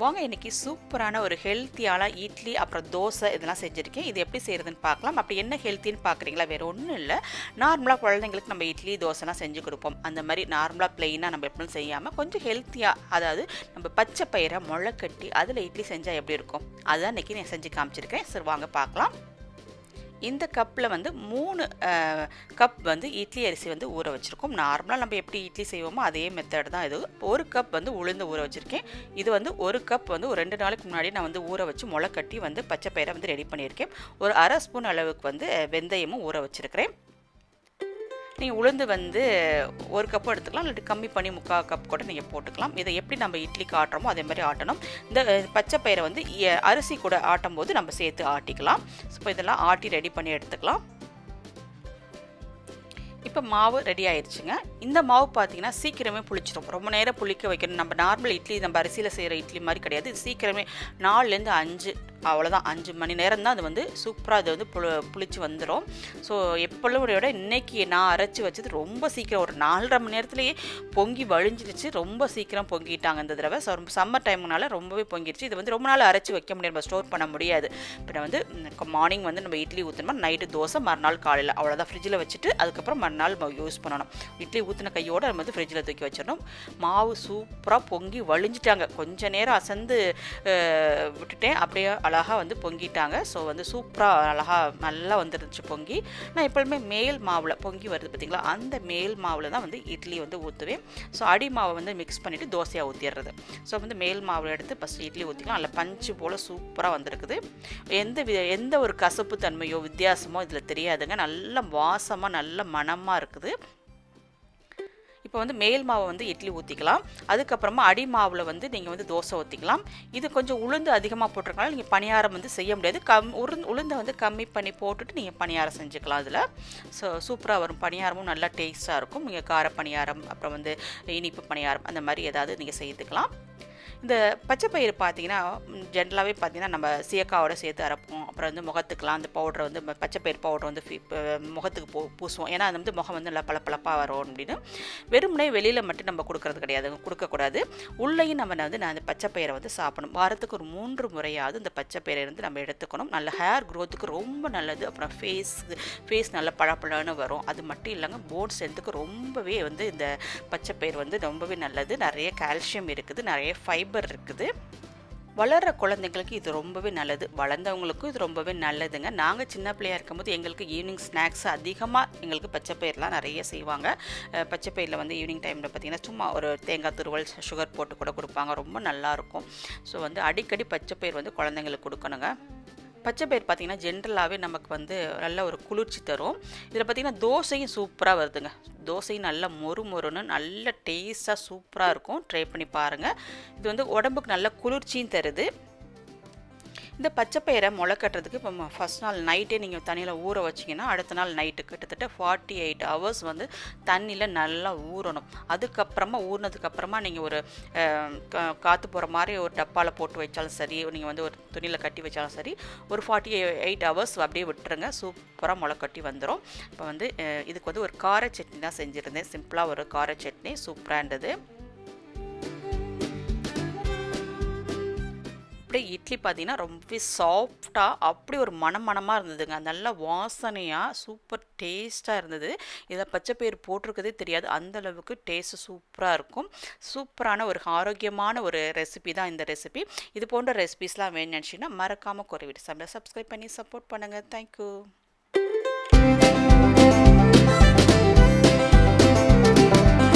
வாங்க இன்றைக்கி சூப்பரான ஒரு ஹெல்த்தியான இட்லி அப்புறம் தோசை இதெல்லாம் செஞ்சுருக்கேன். இது எப்படி செய்கிறதுன்னு பார்க்கலாம். அப்படி என்ன ஹெல்த்தின்னு பார்க்குறீங்களா? வேறு ஒன்றும் இல்லை, நார்மலாக குழந்தைங்களுக்கு நம்ம இட்லி தோசைலாம் செஞ்சு கொடுப்போம். அந்த மாதிரி நார்மலாக ப்ளெயினாக நம்ம எப்படின்னு செய்யாமல் கொஞ்சம் ஹெல்த்தியாக, அதாவது நம்ம பச்சை பயிரை முளை கட்டி அதில் இட்லி செஞ்சால் எப்படி இருக்கும், அதுதான் இன்றைக்கி நான் செஞ்சு காமிச்சிருக்கேன். சரி வாங்க பார்க்கலாம். இந்த கப்பில் வந்து 3 கப் வந்து இட்லி அரிசி வந்து ஊற வச்சுருக்கோம். நார்மலாக நம்ம எப்படி இட்லி செய்வோமோ அதே மெத்தட் தான் இது. 1 கப் வந்து உளுந்து ஊற வச்சுருக்கேன். இது வந்து 1 கப் வந்து ஒரு 2 நாளைக்கு முன்னாடி நான் வந்து ஊற வச்சு முளை கட்டி வந்து பச்சை பயிரை வந்து ரெடி பண்ணியிருக்கேன். ஒரு அரை ஸ்பூன் அளவுக்கு வந்து வெந்தயமும் ஊற வச்சுருக்கிறேன். நீங்கள் உளுந்து வந்து 1 கப்பு எடுத்துக்கலாம், இல்லாட்டி கம்மி பண்ணி 3/4 கப் கூட நீங்கள் போட்டுக்கலாம். இதை எப்படி நம்ம இட்லிக்கு ஆட்டுறோமோ அதே மாதிரி ஆட்டணும். இந்த பச்சை பயிரை வந்து அரிசி கூட ஆட்டும் போது நம்ம சேர்த்து ஆட்டிக்கலாம். இப்போ இதெல்லாம் ஆட்டி ரெடி பண்ணி எடுத்துக்கலாம். இப்போ மாவு ரெடி ஆயிடுச்சுங்க. இந்த மாவு பார்த்தீங்கன்னா சீக்கிரமே புளிச்சிடும். ரொம்ப நேரம் புளிக்க வைக்கணும். நம்ம நார்மல் இட்லி நம்ம அரிசியில் செய்கிற இட்லி மாதிரி கிடையாது. இது சீக்கிரமே 4லேருந்து 5, அவ்வளோதான் 5 மணி நேரம் தான் அது வந்து சூப்பராக அது வந்து புளிச்சு வந்துடும். ஸோ எப்பொழுதும் விட இன்றைக்கி நான் அரைச்சி வச்சது ரொம்ப சீக்கிரம், ஒரு 4.5 மணி நேரத்துலேயே பொங்கி வழிஞ்சிடுச்சு. ரொம்ப சீக்கிரம் பொங்கிட்டாங்க இந்த தடவை. ஸோ சம்மர் டைமுனால ரொம்பவே பொங்கிடுச்சு. இது வந்து ரொம்ப நாள் அரைச்சி வைக்க முடியாது, நம்ம ஸ்டோர் பண்ண முடியாது. இப்போ நான் வந்து மார்னிங் வந்து நம்ம இட்லி ஊற்றணுமா, நைட்டு தோசை, மறுநாள் காலையில், அவ்வளோதான். ஃப்ரிட்ஜில் வச்சுட்டு அதுக்கப்புறம் மறுநாள் யூஸ் பண்ணணும். இட்லி ஊற்றின கையோடு நம்ம வந்து ஃப்ரிட்ஜில் தூக்கி வச்சிடணும். மாவு சூப்பராக பொங்கி வழிஞ்சிட்டாங்க. கொஞ்சம் நேரம் அசந்து விட்டுட்டேன், அப்படியே அழகாக வந்து பொங்கிட்டாங்க. ஸோ வந்து சூப்பராக அழகாக நல்லா வந்துருந்துச்சு பொங்கி. நான் எப்பொழுதுமே மேல் மாவில் பொங்கி வருது பார்த்திங்களா, அந்த மேல் மாவில் தான் வந்து இட்லி வந்து ஊற்றுவேன். ஸோ அடி மாவை வந்து மிக்ஸ் பண்ணிவிட்டு தோசையாக ஊற்றிடுறது. ஸோ வந்து மேல் மாவில் எடுத்து ஃபஸ்ட்டு இட்லி ஊற்றிக்கலாம். அதில் பஞ்சு போல் சூப்பராக வந்திருக்குது. எந்த ஒரு கசப்பு தன்மையோ வித்தியாசமோ இதில் தெரியாதுங்க. நல்ல வாசமாக நல்ல மணமாக இருக்குது. இப்போ வந்து மேல் மாவை வந்து இட்லி ஊற்றிக்கலாம். அதுக்கப்புறமா அடி மாவில் வந்து நீங்கள் வந்து தோசை ஊற்றிக்கலாம். இது கொஞ்சம் உளுந்து அதிகமாக போட்டிருக்கனால நீங்கள் பணியாரம் வந்து செய்ய முடியாது. உளுந்தை வந்து கம்மி பண்ணி போட்டுட்டு நீங்கள் பணியாரம் செஞ்சுக்கலாம். அதில் சூப்பராக வரும். பணியாரமும் நல்லா டேஸ்ட்டாக இருக்கும். நீங்கள் கார பணியாரம், அப்புறம் வந்து இனிப்பு பணியாரம், அந்த மாதிரி ஏதாவது நீங்கள் செய்துக்கலாம். இந்த பச்சை பயிறு பார்த்தீங்கன்னா ஜென்ரலாகவே பார்த்தீங்கன்னா நம்ம சீயக்காவோட சேர்த்து அரைப்போம். அப்புறம் வந்து முகத்துக்கெலாம் அந்த பவுடரை வந்து பச்சை பயிறு பவுடர் வந்து முகத்துக்கு பூசுவோம். ஏன்னா அது வந்து முகம் வந்து நல்லா பளபளப்பாக வரும் அப்படின்னு. வெறுமனே வெளியில் மட்டும் நம்ம கொடுக்கக்கூடாது. உள்ளேயும் நம்ம வந்து அந்த பச்சை பயிரை வந்து சாப்பிடணும். வாரத்துக்கு ஒரு 3 முறையாவது இந்த பச்சை பயிரை வந்து நம்ம எடுத்துக்கணும். நல்ல ஹேர் க்ரோத்துக்கு ரொம்ப நல்லது. அப்புறம் ஃபேஸ் நல்லா பளபளன்னு வரும். அது மட்டும் இல்லைங்க, போன் ஸ்ட்ரென்த்துக்கு ரொம்பவே வந்து இந்த பச்சை பயிர் வந்து ரொம்பவே நல்லது. நிறைய கால்சியம் இருக்குது, நிறைய ஃபைபர் இருக்குது. வளர்கிற குழந்தைங்களுக்கு இது ரொம்பவே நல்லது, வளர்ந்தவங்களுக்கும் இது ரொம்பவே நல்லதுங்க. நாங்கள் சின்ன பிள்ளையாக இருக்கும்போது எங்களுக்கு ஈவினிங் ஸ்நாக்ஸ் அதிகமாக எங்களுக்கு பச்சை பயிரெலாம் நிறைய செய்வாங்க. பச்சை பயிரில் வந்து ஈவினிங் டைமில் பார்த்திங்கன்னா சும்மா ஒரு தேங்காய் துருவல், சுகர் போட்டு கூட கொடுப்பாங்க. ரொம்ப நல்லாயிருக்கும். ஸோ வந்து அடிக்கடி பச்சை பயிர் வந்து குழந்தைங்களுக்கு கொடுக்கணுங்க. பச்சை பயிர் பார்த்திங்கன்னா ஜென்ரலாகவே நமக்கு வந்து நல்ல ஒரு குளிர்ச்சி தரும். இதில் பார்த்திங்கன்னா தோசையும் சூப்பராக வருதுங்க. தோசையும் நல்லா மொறுன்னு நல்ல டேஸ்ட்டாக சூப்பராக இருக்கும். ட்ரை பண்ணி பாருங்கள். இது வந்து உடம்புக்கு நல்ல குளிர்ச்சியும் தருது. இந்த பச்சை பயிரை முளை கட்டுறதுக்கு இப்போ ஃபஸ்ட் நாள் நைட்டே நீங்கள் தண்ணியில் ஊற வச்சிங்கன்னா அடுத்த நாள் நைட்டு கிட்டத்தட்ட 48 ஹவர்ஸ் வந்து தண்ணியில் நல்லா ஊறணும். அதுக்கப்புறமா ஊறினதுக்கப்புறமா நீங்கள் ஒரு காற்று போகிற மாதிரி ஒரு டப்பாவில் போட்டு வச்சாலும் சரி, நீங்கள் வந்து ஒரு துணியில் கட்டி வச்சாலும் சரி, ஒரு 48 ஹவர்ஸ் அப்படியே விட்டுருங்க. சூப்பராக முளை கட்டி வந்துடும். இப்போ வந்து இதுக்கு வந்து ஒரு கார சட்னி தான் செஞ்சுருந்தேன். சிம்பிளாக ஒரு கார சட்னி சூப்பராக இருந்தது. இட்லி பார்த்தீங்கன்னா ரொம்ப சாஃப்டாக அப்படி ஒரு மணமாக இருந்ததுங்க. நல்ல வாசனையாக சூப்பர் டேஸ்ட்டாக இருந்தது. இதில் பச்சை பயிர் போட்டிருக்கதே தெரியாது, அந்த அளவுக்கு டேஸ்ட்டு சூப்பராக இருக்கும். சூப்பரான ஒரு ஆரோக்கியமான ஒரு ரெசிபி தான் இந்த ரெசிபி. இது போன்ற ரெசிபிஸ்லாம் வேணும்னு நினச்சிங்கன்னா மறக்காமல் குறைவிட்டு சப்ஸ்கிரைப் பண்ணி சப்போர்ட் பண்ணுங்கள். தேங்க்யூ.